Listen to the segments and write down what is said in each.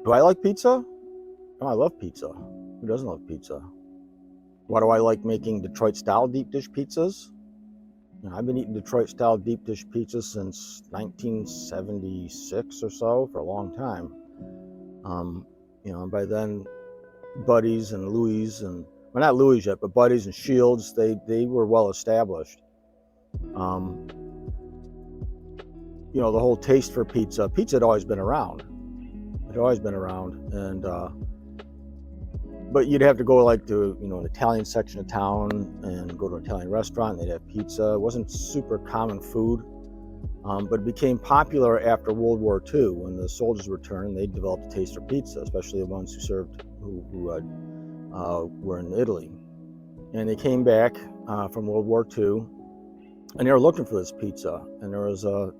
Do I like pizza? Oh, I love pizza. Who doesn't love pizza? Why do I like making Detroit-style deep dish pizzas? I've been eating Detroit-style deep dish pizzas since 1976 or so, for a long time. Um, by then, Buddies and Louis and well, not Louis yet, but Buddies and Shields, they were well established. Um, the whole taste for pizza had always been around. It had always been around, and but you'd have to go like to an Italian section of town and go to an Italian restaurant. And they'd have pizza. It wasn't super common food, but it became popular after World War II when the soldiers returned. They developed a taste for pizza, especially the ones who were in Italy, and they came back from World War II, and they were looking for this pizza. And there was a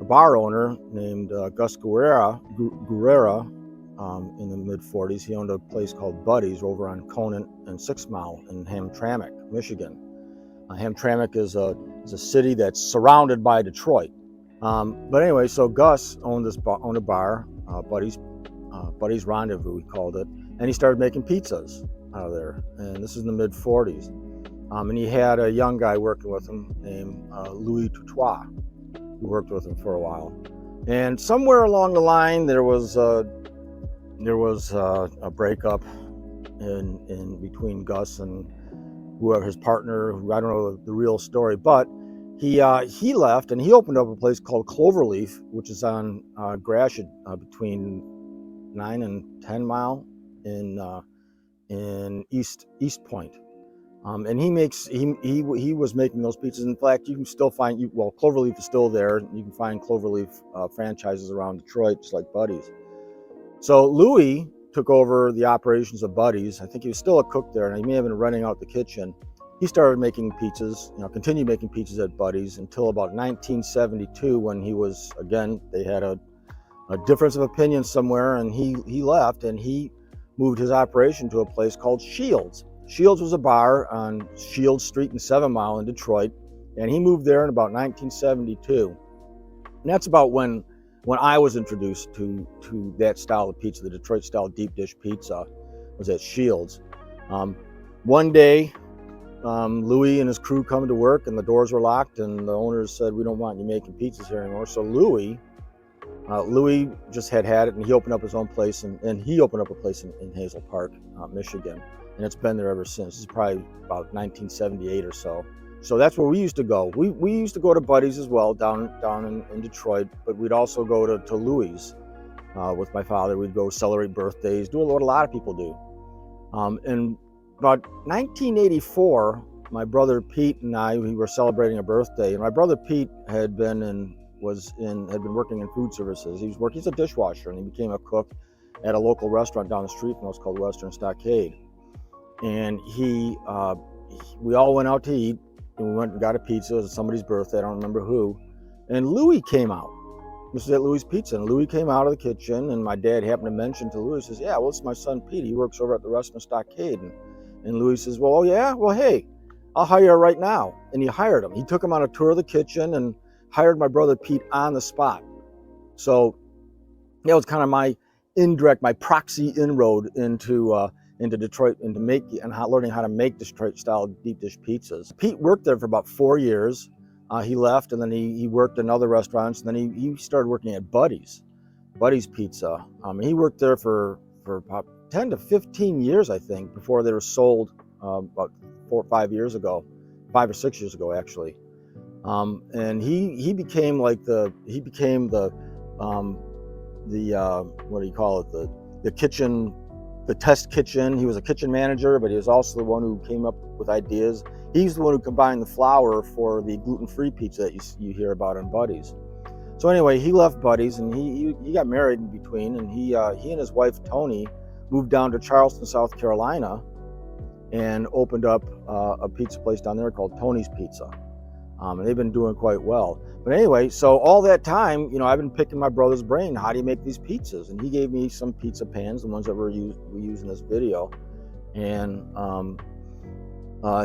bar owner named Gus Guerrera in the mid-40s. He owned a place called Buddy's over on Conant and 6 Mile in Hamtramck, Michigan. Hamtramck is a city that's surrounded by Detroit. But anyway, so Gus owned a bar, Buddy's Rendezvous, we called it, and he started making pizzas out of there. And this is in the mid-40s. And he had a young guy working with him named Louis Tutois, who worked with him for a while. And somewhere along the line, there was a breakup in between Gus and whoever his partner, who I don't know the real story, but he left and he opened up a place called Cloverleaf, which is on Gratiot, between 9 and 10 Mile in East Point. And he was making those pizzas. In fact, you can still find Cloverleaf is still there. You can find Cloverleaf franchises around Detroit, just like Buddy's. So Louis took over the operations of Buddy's. I think he was still a cook there, and he may have been renting out the kitchen. He started making pizzas, continued making pizzas at Buddy's until about 1972, when they had a difference of opinion somewhere, and he left, and he moved his operation to a place called Shields. Shields was a bar on Shields Street in 7 Mile in Detroit, and he moved there in about 1972. And that's about when I was introduced to that style of pizza, the Detroit-style deep dish pizza, was at Shields. One day, Louis and his crew come to work, and the doors were locked, and the owners said, "We don't want you making pizzas here anymore." So Louis just had it, and he opened up his own place, and he opened up a place in Hazel Park, Michigan, and it's been there ever since. This is probably about 1978 or so. So that's where we used to go. We used to go to Buddy's as well down in Detroit, but we'd also go to Louis with my father. We'd go celebrate birthdays, do what a lot of people do. And about 1984, my brother Pete and we were celebrating a birthday, and my brother Pete had been working in food services. He's a dishwasher, and he became a cook at a local restaurant down the street from us called Western Stockade. And we all went out to eat, and we went and got a pizza. It was somebody's birthday, I don't remember who. And Louis came out. This was at Louis' Pizza, and Louis came out of the kitchen, and my dad happened to mention to Louis, says, "Yeah, well, it's my son Pete. He works over at the Western Stockade." And Louis says, "Well, oh yeah? Well, hey, I'll hire you right now." And he hired him. He took him on a tour of the kitchen and hired my brother Pete on the spot. So that was kind of my proxy inroad into Detroit, into learning how to make Detroit-style deep dish pizzas. Pete worked there for about 4 years. He left, and then he worked in other restaurants, and then he started working at Buddy's Pizza. He worked there for about 10 to 15 years, I think, before they were sold about 4 or 5 years ago, 5 or 6 years ago, actually. And he became what do you call it, the kitchen, the test kitchen. He was a kitchen manager, but he was also the one who came up with ideas. He's the one who combined the flour for the gluten-free pizza that you hear about on Buddy's. So anyway, he left Buddy's, and he got married in between, and he and his wife Tony moved down to Charleston, South Carolina, and opened up a pizza place down there called Tony's Pizza. And they've been doing quite well. But anyway, so all that time, I've been picking my brother's brain. How do you make these pizzas? And he gave me some pizza pans, the ones that we use in this video. And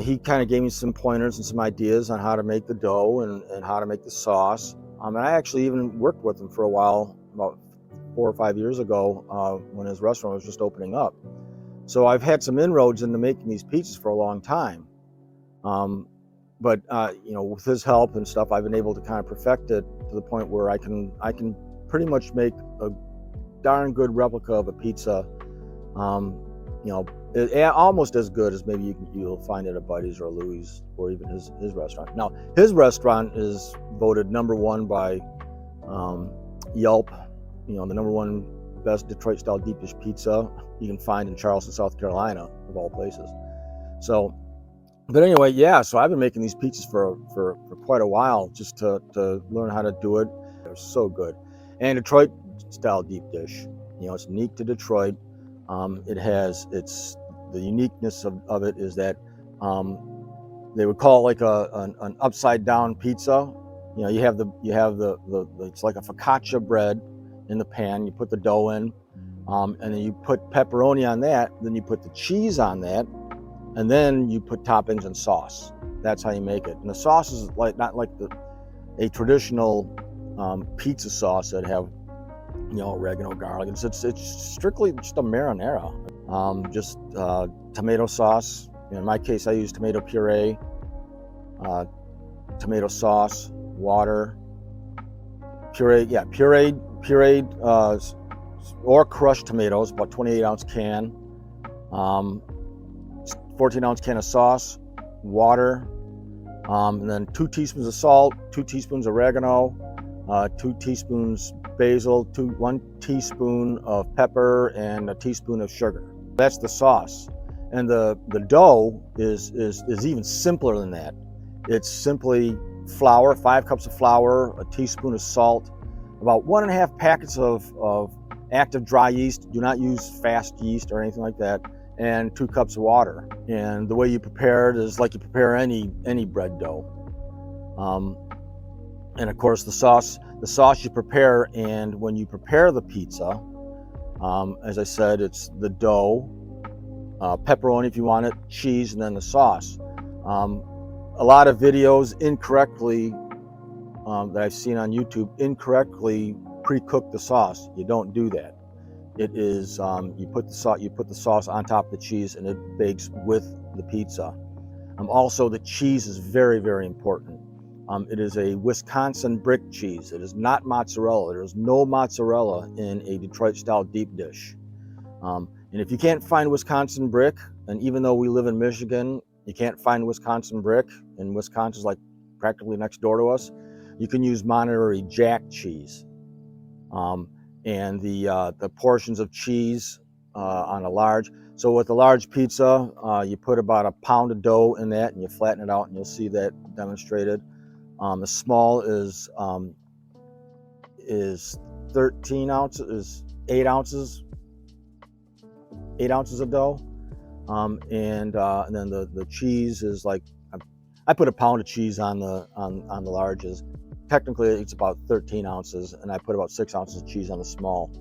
he kind of gave me some pointers and some ideas on how to make the dough and how to make the sauce. And I actually even worked with him for a while, about 4 or 5 years ago when his restaurant was just opening up. So I've had some inroads into making these pizzas for a long time. But with his help and stuff, I've been able to kind of perfect it to the point where I can pretty much make a darn good replica of a pizza. Almost as good as maybe you'll find at a Buddy's or a Louis or even his restaurant. Now, his restaurant is voted #1 by Yelp. The #1 best Detroit style deep dish pizza you can find in Charleston, South Carolina, of all places. So, but anyway, yeah. So I've been making these pizzas for quite a while, just to learn how to do it. They're so good. And Detroit style deep dish, it's unique to Detroit. It's the uniqueness of it is that they would call it like an upside down pizza. You have the it's like a focaccia bread in the pan. You put the dough in, and then you put pepperoni on that. Then you put the cheese on that, and then you put toppings and sauce. That's how you make it. And the sauce is not like a traditional pizza sauce that have oregano, garlic. It's strictly just a marinara. Just tomato sauce. In my case, I use tomato puree, tomato sauce, water, pureed or crushed tomatoes, about 28-ounce can, 14-ounce can of sauce, water, and then 2 teaspoons of salt, 2 teaspoons of oregano, 2 teaspoons basil, 1 teaspoon of pepper, and a teaspoon of sugar. That's the sauce. And the dough is even simpler than that. It's simply flour, 5 cups of flour, a teaspoon of salt, about 1.5 packets of active dry yeast. Do not use fast yeast or anything like that. And 2 cups of water. And the way you prepare it is like you prepare any bread dough. And of course the sauce you prepare, and when you prepare the pizza, as I said, it's the dough, pepperoni if you want it, cheese, and then the sauce. A lot of videos incorrectly that I've seen on YouTube incorrectly pre-cook the sauce. You don't do that. It is you put the sauce on top of the cheese, and it bakes with the pizza. Also, the cheese is very, very important. It is a Wisconsin brick cheese. It is not mozzarella. There is no mozzarella in a Detroit-style deep dish. And if you can't find Wisconsin brick, and even though we live in Michigan, you can't find Wisconsin brick, and Wisconsin's like practically next door to us, you can use Monterey Jack cheese. And the portions of cheese on a large. So with a large pizza, you put about a pound of dough in that, and you flatten it out, and you'll see that demonstrated. The small is 13 ounces, is 8 ounces, 8 ounces of dough. And then the cheese is like, I put a pound of cheese on the larges. Technically it's about 13 ounces, and I put about 6 ounces of cheese on the small.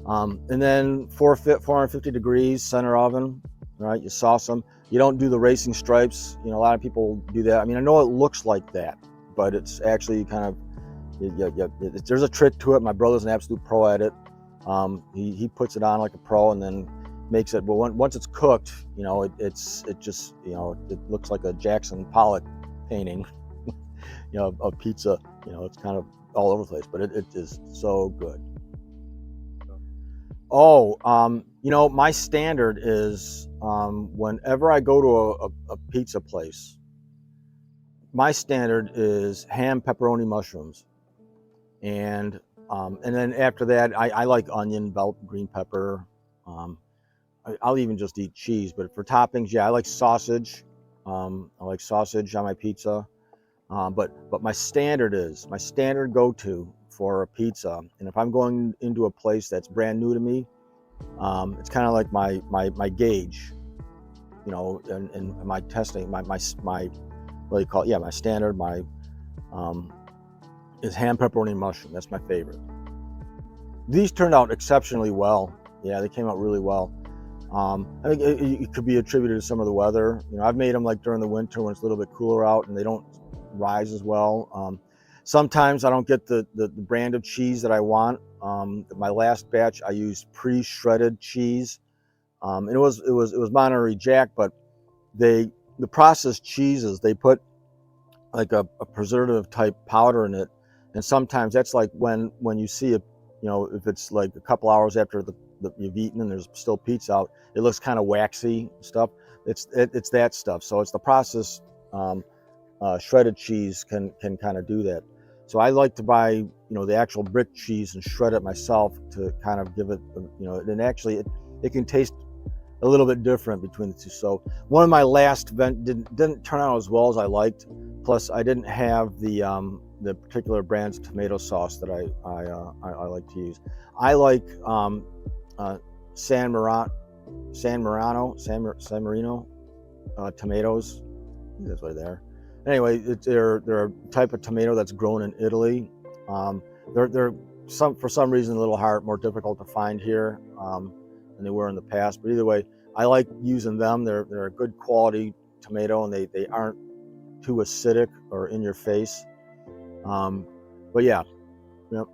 And then 450 degrees center oven, right? You sauce them. You don't do the racing stripes. A lot of people do that. I mean, I know it looks like that, but it's actually kind of, there's a trick to it. My brother's an absolute pro at it. He puts it on like a pro, and then makes it. But once it's cooked, it looks like a Jackson Pollock painting, of pizza. It's kind of all over the place, but it is so good. Oh, my standard is whenever I go to a pizza place, my standard is ham, pepperoni, mushrooms, and then after that, I like onion, bell, green pepper. I'll even just eat cheese, but for toppings, yeah, I like sausage. I like sausage on my pizza. But my standard go-to for a pizza, and if I'm going into a place that's brand new to me, it's kind of like my gauge, and my testing, my what do you call it? Yeah, my standard, is ham, pepperoni, mushroom. That's my favorite. These turned out exceptionally well. Yeah, they came out really well. I think it could be attributed to some of the weather. I've made them like during the winter when it's a little bit cooler out, and they don't rise as well. Sometimes I don't get the brand of cheese that I want. My last batch I used pre-shredded cheese, and it was Monterey Jack, but the processed cheeses, they put like a preservative type powder in it, and sometimes that's like when you see it, you know, if it's like a couple hours after you've eaten and there's still pizza out, it looks kind of waxy stuff. It's that stuff. So it's the processed shredded cheese can kind of do that. So I like to buy, you know, the actual brick cheese and shred it myself to kind of give it, you know, and actually it can taste a little bit different between the two. So one of my last didn't turn out as well as I liked. Plus, I didn't have the particular brand's tomato sauce that I like to use. I like San Marino tomatoes. I think that's right there. Anyway, they're a type of tomato that's grown in Italy. They're for some reason a little more difficult to find here than they were in the past. But either way, I like using them. They're a good quality tomato, and they aren't too acidic or in your face. But yeah, yep.